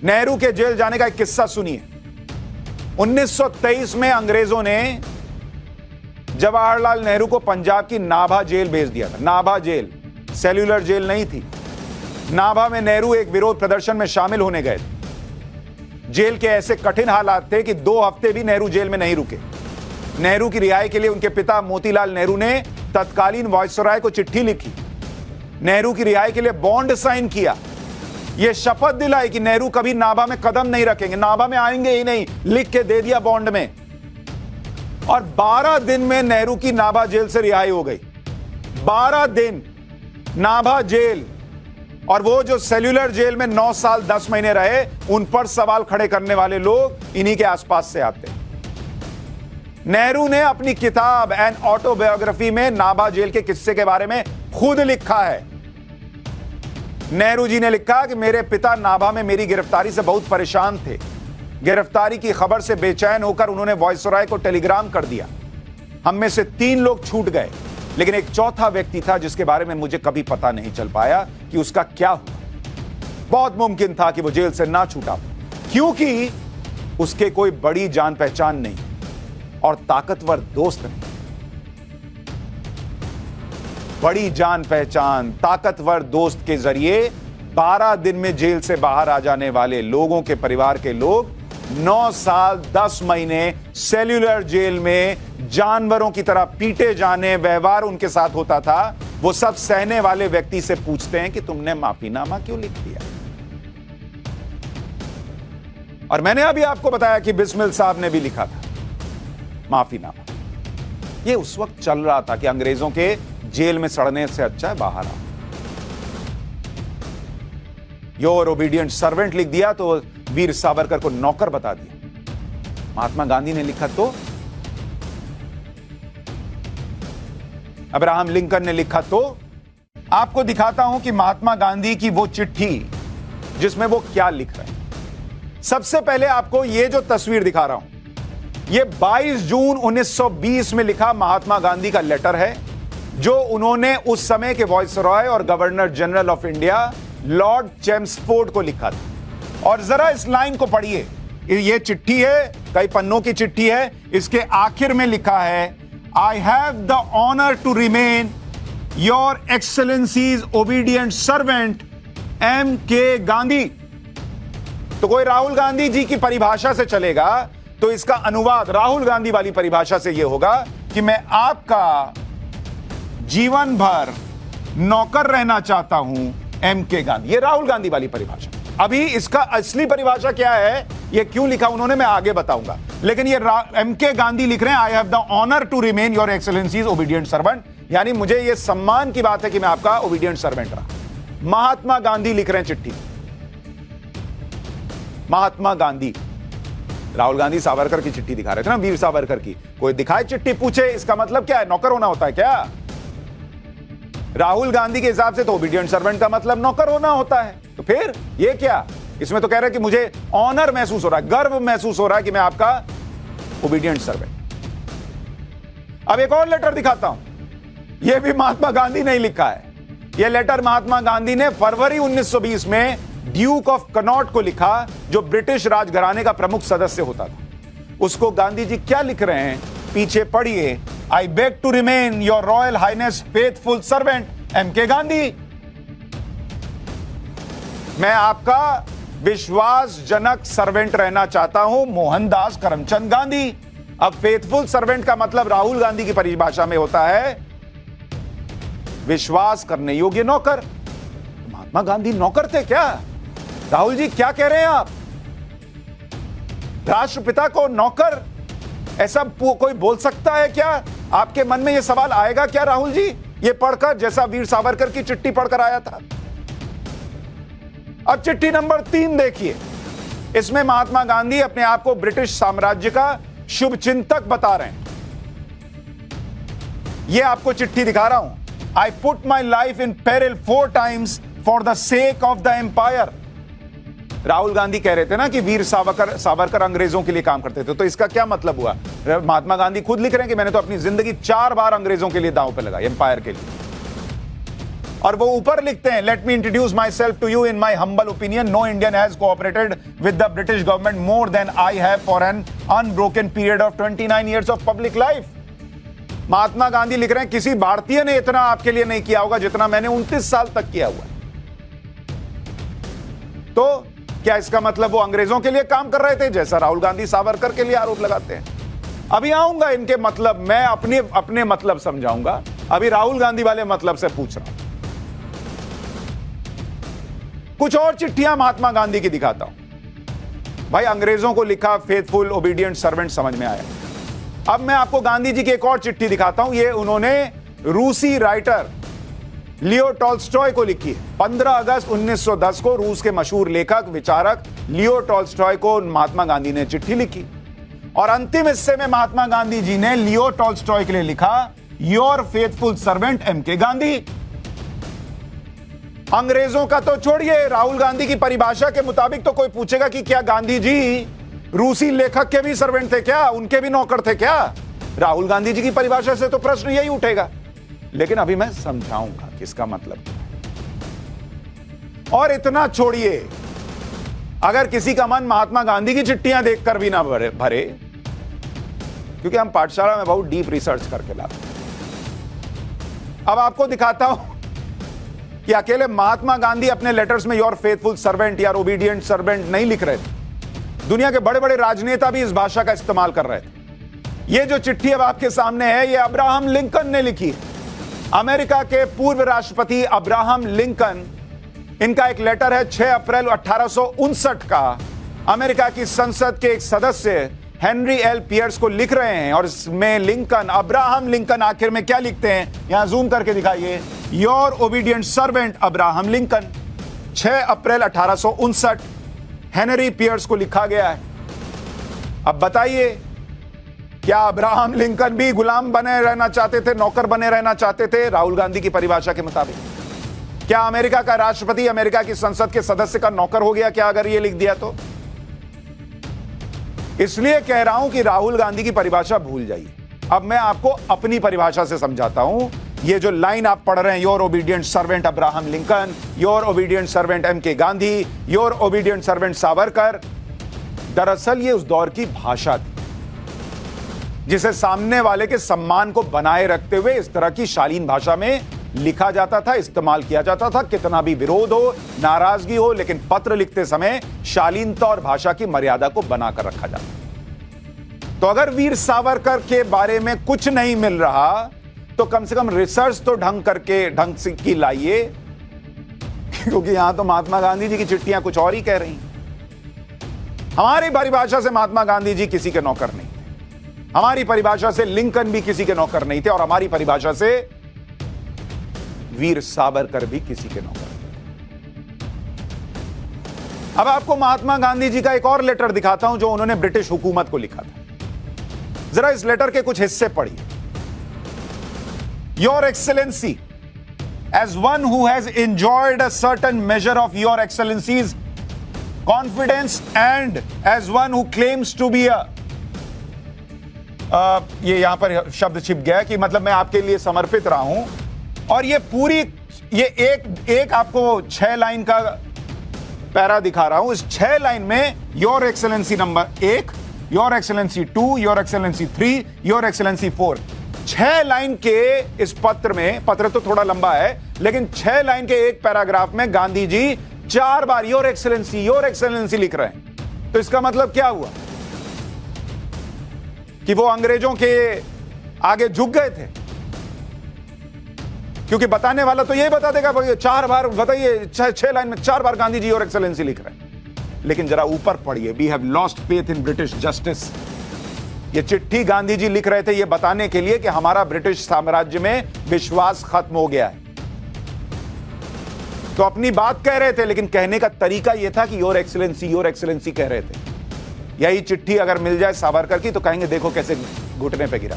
नेहरू के जेल जाने का एक किस्सा सुनिए। 1923 में अंग्रेजों ने जवाहरलाल नेहरू को पंजाब की नाभा जेल भेज दिया था। नाभा जेल, सेल्यूलर जेल नहीं थी। नाभा में नेहरू एक विरोध प्रदर्शन में शामिल होने गए थे। जेल के ऐसे कठिन हालात थे कि 2 हफ्ते भी नेहरू जेल में नहीं रुके। नेहरू की रिहाई के लिए उनके पिता मोतीलाल नेहरू ने तत्कालीन वायसराय को चिट्ठी लिखी, नेहरू की रिहाई के लिए बॉन्ड साइन किया, यह शपथ दिलाई कि नेहरू कभी नाभा में कदम नहीं रखेंगे, नाभा में आएंगे ही नहीं, लिख के दे दिया बॉन्ड में। और 12 दिन में नेहरू की नाभा जेल से रिहाई हो गई। 12 दिन नाभा जेल। और वो जो सेल्यूलर जेल में 9 साल 10 महीने रहे, उन पर सवाल खड़े करने वाले लोग इन्हीं के आसपास से आते हैं। नेहरू ने अपनी किताब एन ऑटोबायोग्राफी में नाभा जेल के किस्से के बारे में खुद लिखा है। नेहरू जी ने लिखा कि मेरे पिता नाभा में मेरी गिरफ्तारी से बहुत परेशान थे। गिरफ्तारी की खबर से बेचैन होकर उन्होंने वायसराय को टेलीग्राम कर दिया। हम में से 3 लोग छूट गए, लेकिन एक चौथा व्यक्ति था जिसके बारे में मुझे कभी पता नहीं चल पाया कि उसका क्या हुआ। बहुत मुमकिन था कि वो जेल से ना छूटा, क्योंकि उसके कोई बड़ी जान पहचान नहीं और ताकतवर दोस्त नहीं। बड़ी जान पहचान, ताकतवर दोस्त के जरिए 12 दिन में जेल से बाहर आ जाने वाले लोगों के परिवार के लोग 9 साल 10 महीने सेल्यूलर जेल में जानवरों की तरह पीटे जाने, व्यवहार उनके साथ होता था, वो सब सहने वाले व्यक्ति से पूछते हैं कि तुमने माफीनामा क्यों लिख दिया। और मैंने अभी आपको बताया कि बिस्मिल साहब ने भी लिखा था माफीनामा। ये उस वक्त चल रहा था कि अंग्रेजों के जेल में सड़ने से अच्छा है बाहर आओ। योर ओबीडियंट सर्वेंट लिख दिया तो वीर सावरकर को नौकर बता दिया। महात्मा गांधी ने लिखा तो, अब्राहम लिंकन ने लिखा तो। आपको दिखाता हूं कि महात्मा गांधी की वो चिट्ठी जिसमें वो क्या लिख रहे हैं। सबसे पहले आपको ये जो तस्वीर दिखा रहा हूं, ये 22 जून 1920 में लिखा महात्मा गांधी का लेटर है, जो उन्होंने उस समय के वायसराय और governor general of India Lord Chelmsford को लिखा था। और जरा इस लाइन को पढ़िए। ये चिट्ठी है, कई पन्नों की चिट्ठी है। इसके आखिर में लिखा है, I have the honour to remain your excellencies obedient servant M K Gandhi. तो कोई राहुल गांधी जी की परिभाषा से चलेगा तो इसका अनुवाद राहुल गांधी वाली परिभाषा से यह होगा कि मैं आपका जीवन भर नौकर रहना चाहता हूं, एम के गांधी। ये राहुल गांधी वाली परिभाषा। अभी इसका असली परिभाषा क्या है, ये क्यों लिखा उन्होंने, मैं आगे बताऊंगा। लेकिन ये एम के गांधी लिख रहे हैं, I have the honour to remain your excellencies obedient servant, यानी मुझे ये सम्मान की बात है कि मैं आपका ओबीडियंट सर्वेंट रहा। महात्मा गांधी लिख रहे हैं चिट्ठी। महात्मा गांधी, राहुल गांधी सावरकर की चिट्ठी दिखा रहे थे ना, वीर सावरकर की। कोई दिखाए चिट्ठी, पूछे इसका मतलब क्या है, नौकर होना होता है क्या? राहुल गांधी के हिसाब से तो ओबीडियंट सर्वेंट का मतलब नौकर होना होता है। तो फिर ये क्या, इसमें तो कह रहे हैं कि मुझे ऑनर महसूस हो रहा है, गर्व महसूस हो रहा है कि मैं आपका ओबीडियंट सर्वेंट। अब एक और लेटर दिखाता हूं, यह भी महात्मा गांधी ने लिखा है। यह लेटर महात्मा गांधी ने फरवरी 1920 में ड्यूक ऑफ कनॉट को लिखा, जो ब्रिटिश राजघराने का प्रमुख सदस्य होता था। उसको गांधी जी क्या लिख रहे हैं, पीछे पढ़िए। I beg to remain your royal highness faithful servant M K Gandhi. मैं आपका विश्वासजनक सर्वेंट रहना चाहता हूं, मोहनदास करमचंद गांधी। अब फेथफुल सर्वेंट का मतलब राहुल गांधी की परिभाषा में होता है विश्वास करने योग्य नौकर। महात्मा गांधी नौकर थे क्या? राहुल जी क्या कह रहे हैं आप? राष्ट्रपिता को नौकर, ऐसा कोई बोल सकता है क्या? आपके मन में यह सवाल आएगा क्या राहुल जी, ये पढ़कर, जैसा वीर सावरकर की चिट्ठी पढ़कर आया था? अब चिट्ठी नंबर 3 देखिए। इसमें महात्मा गांधी अपने आप को ब्रिटिश साम्राज्य का शुभचिंतक बता रहे हैं। यह आपको चिट्ठी दिखा रहा हूं। I put my life in peril 4 times for the sake of the empire. Rahul Gandhi कह रहे थे ना कि वीर सावरकर अंग्रेजों के लिए काम करते थे, तो इसका क्या मतलब हुआ? महात्मा गांधी खुद लिख रहे हैं कि मैंने तो अपनी जिंदगी 4 बार अंग्रेजों के लिए दांव पे लगाई, एम्पायर के लिए। और वो ऊपर लिखते हैं, let me introduce myself to you in my humble opinion, no Indian has cooperated with the British government more than I have for an unbroken period of 29 years of public life. Mahatma Gandhi लिख रहे हैं, किसी भारतीय ने इतना आपके लिए नहीं किया होगा जितना मैंने 29 साल तक किया हुआ है। तो क्या इसका मतलब वो अंग्रेजों के लिए काम कर रहे थे, जैसा राहुल गांधी सावरकर के लिए आरोप लगाते हैं? अभी आऊंगा इनके मतलब, मैं अपने मतलब समझाऊंगा। अभी राहुल गांधी वाले मतलब से पूछ रहा हूं। कुछ और चिट्ठियां महात्मा गांधी की दिखाता हूं। भाई अंग्रेजों को लिखा फेथफुल ओबीडियंट सर्वेंट समझ में आया। अब मैं आपको गांधी जी की एक और चिट्ठी दिखाता हूं। ये उन्होंने रूसी राइटर लियो टॉल्स्टॉय को लिखी है। 15 अगस्त 1910 को रूस के मशहूर लेखक विचारक लियो टॉल्स्टॉय को महात्मा गांधी ने चिट्ठी लिखी और अंतिम हिस्से में महात्मा गांधी जी ने लियो टॉल्स्टॉय के लिए लिखा, your faithful servant M K Gandhi. अंग्रेजों का तो छोड़िए, राहुल गांधी की परिभाषा के मुताबिक तो कोई पूछेगा कि क्या गांधी जी रूसी लेखक के भी सर्वेंट थे क्या, उनके भी नौकर थे क्या? राहुल गांधी जी की परिभाषा से तो प्रश्न यही उठेगा। लेकिन अभी मैं समझाऊंगा किसका मतलब क्या है। और इतना छोड़िए, अगर किसी का मन महात्मा गांधी की चिट्ठियां देखकर भी ना भरे, क्योंकि हम पाठशाला में बहुत डीप रिसर्च करके लाते हैं। अब आपको दिखाता हूं कि अकेले महात्मा गांधी अपने लेटर्स में योर फेथफुल सर्वेंट या ओबीडियंट सर्वेंट नहीं लिख रहे थे। दुनिया के बड़े बड़े राजनेता भी इस भाषा का इस्तेमाल कर रहे थे। यह जो चिट्ठी अब आपके सामने है, यह अब्राहम लिंकन ने लिखी है। अमेरिका के पूर्व राष्ट्रपति अब्राहम लिंकन, इनका एक लेटर है 6 अप्रैल 1859 का। अमेरिका की संसद के एक सदस्य हेनरी एल पियर्स को लिख रहे हैं और इसमें लिंकन, अब्राहम लिंकन आखिर में क्या लिखते हैं, यहां जूम करके दिखाइए, your obedient servant Abraham Lincoln. 6 April 1859 Henry Pierce को लिखा गया है। अब बताइए, क्या अब्राहम लिंकन भी गुलाम बने रहना चाहते थे, नौकर बने रहना चाहते थे राहुल गांधी की परिभाषा के मुताबिक? क्या अमेरिका का राष्ट्रपति अमेरिका की संसद के सदस्य का नौकर हो गया क्या अगर ये लिख दिया तो? इसलिए कह रहा हूं कि राहुल गांधी की परिभाषा भूल जाइए। अब मैं आपको अपनी परिभाषा से समझाता हूं। ये जो लाइन आप पढ़ रहे हैं, your obedient servant Abraham Lincoln, your obedient servant M K Gandhi, your obedient servant Savarkar, दरअसल ये उस दौर की भाषा थी जिसे सामने वाले के सम्मान को बनाए रखते हुए इस तरह की शालीन भाषा में लिखा जाता था, इस्तेमाल किया जाता था। कितना भी विरोध हो, नाराजगी हो, लेकिन पत्र लिखते समय शालीनता और भाषा की मर्यादा को बनाकर रखा जाता। तो अगर वीर सावरकर के बारे में कुछ नहीं मिल रहा तो कम से कम रिसर्च तो ढंग से की लाइए, क्योंकि यहां तो महात्मा गांधी जी की चिट्ठियां कुछ और ही कह रही। हमारी परिभाषा से महात्मा गांधी जी किसी के नौकर नहीं थे, हमारी परिभाषा से लिंकन भी किसी के नौकर नहीं थे, और हमारी परिभाषा से वीर सावरकर भी किसी के नौकर नहीं। अब आपको महात्मा गांधी जी का एक और लेटर दिखाता हूं जो उन्होंने ब्रिटिश हुकूमत को लिखा था। जरा इस लेटर के कुछ हिस्से पढ़िए। Your excellency, as one who has enjoyed a certain measure of your excellency's confidence and as one who claims to be a ये यहां पर शब्द छिप गया कि मतलब मैं आपके लिए समर्पित रहा हूं, और ये पूरी ये एक आपको 6 लाइन का पैरा दिखा रहा हूं। इस 6 लाइन में your excellency number 1, your excellency 2, your excellency 3, your excellency 4, 6 line के इस पत्र में, पत्र तो थोड़ा लंबा है लेकिन 6 लाइन के एक पैराग्राफ में गांधी जी 4 बार योर एक्सेलेंसी लिख रहे हैं। तो इसका मतलब क्या हुआ कि वो अंग्रेजों के आगे झुक गए थे? क्योंकि बताने वाला तो यही बता देगा, 4 बार बताइए, 6 लाइन में 4 बार गांधी जी योर एक्सेलेंसी लिख रहे हैं। लेकिन जरा ऊपर पढ़िए, we have lost faith in British justice. ये चिट्ठी गांधी जी लिख रहे थे ये बताने के लिए कि हमारा ब्रिटिश साम्राज्य में विश्वास खत्म हो गया है। तो अपनी बात कह रहे थे, लेकिन कहने का तरीका यह था कि योर एक्सेलेंसी कह रहे थे। यही चिट्ठी अगर मिल जाए सावरकर की तो कहेंगे देखो कैसे घुटने पे गिरा।